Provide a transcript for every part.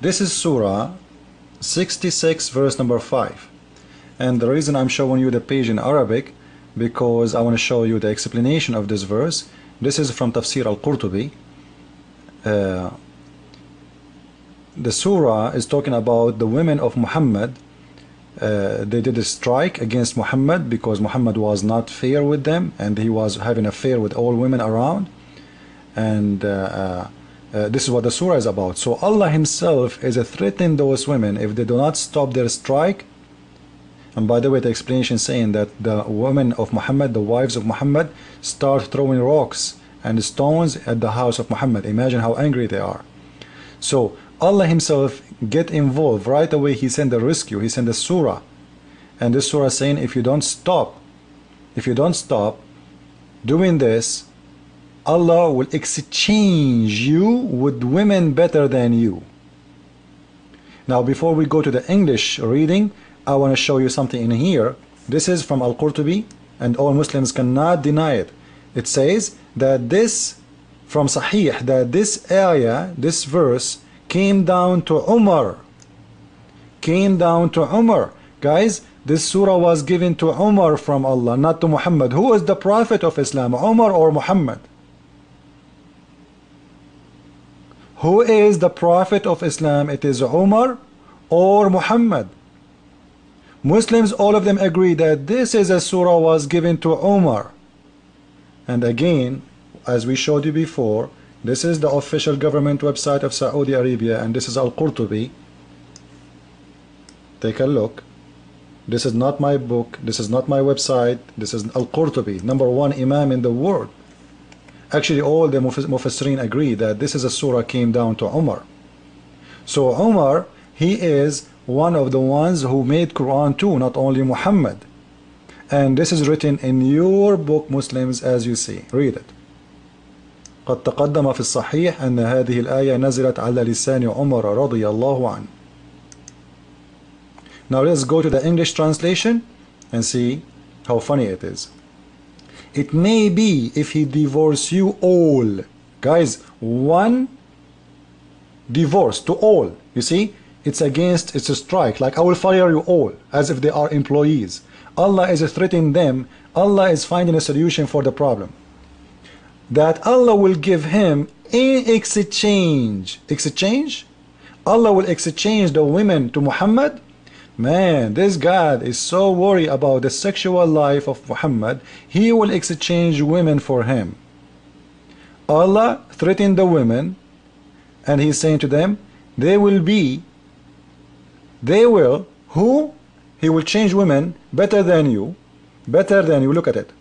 This is Surah 66 verse number 5, and the reason I'm showing you the page in Arabic because I want to show you the explanation of this verse. This is from Tafsir al-Qurtubi. The surah is talking about the women of Muhammad. They did a strike against Muhammad because Muhammad was not fair with them and he was having an affair with all women around, and this is what the surah is about. So Allah himself is threatening those women if they do not stop their strike. And by the way, the explanation is saying that the women of Muhammad, the wives of Muhammad, start throwing rocks and stones at the house of Muhammad. Imagine how angry they are. So Allah himself get involved right away. He sent the rescue, he sent the surah, and this surah is saying if you don't stop doing this, Allah will exchange you with women better than you. Now before we go to the English reading, I want to show you something in here. This is from Al-Qurtubi and all Muslims cannot deny it. It says that this from Sahih, that this ayah, this verse came down to Umar. Guys, this surah was given to Umar from Allah, not to Muhammad. Who is the prophet of Islam, Umar or Muhammad? Who is the prophet of Islam? It is Umar or Muhammad. Muslims, all of them agree that this is a surah was given to Umar. And again, as we showed you before, this is the official government website of Saudi Arabia, and this is Al-Qurtubi. Take a look. This is not my book, this is not my website, this is Al-Qurtubi, #1 Imam in the world. Actually, all the Mufassirin agree that this is a surah came down to Umar. So Umar, he is one of the ones who made Quran too, not only Muhammad. And this is written in your book, Muslims, as you see. Read it. قد تقدم في الصحيح أن هذه الآية نزلت على لسان عمر رضي الله عنه. Now let's go to the English translation and see how funny it is. It may be if he divorce you all. Guys, one divorce to all. You see, it's a strike, like I will fire you all, as if they are employees. Allah is threatening them. Allah is finding a solution for the problem. That Allah will give him in exchange. Allah will exchange the women to Muhammad. Man, this God is so worried about the sexual life of Muhammad, he will exchange women for him. Allah threatened the women, and he's saying to them, they will, who? He will change women better than you, look at it.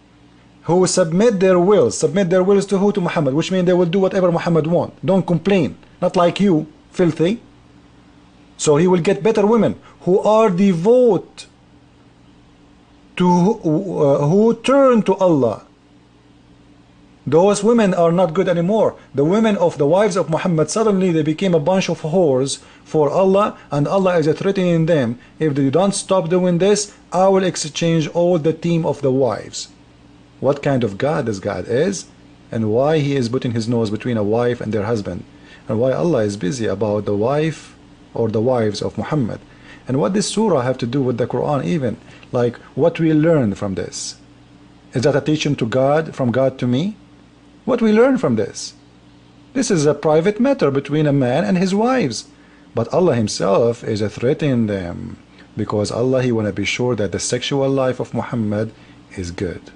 Who submit their wills to who? To Muhammad, which means they will do whatever Muhammad wants. Don't complain, not like you, filthy. So he will get better women who are devout to who turn to Allah. Those women are not good anymore. The women of the wives of Muhammad, suddenly they became a bunch of whores for Allah, and Allah is threatening them, if they don't stop doing this, I will exchange all the team of the wives. What kind of God this God is, and why he is putting his nose between a wife and their husband, and why Allah is busy about the wife or the wives of Muhammad. And what this surah have to do with the Quran even? Like, what we learn from this? Is that a teaching to God, from God to me? What we learn from this? This is a private matter between a man and his wives. But Allah himself is threatening them, because Allah, he want to be sure that the sexual life of Muhammad is good.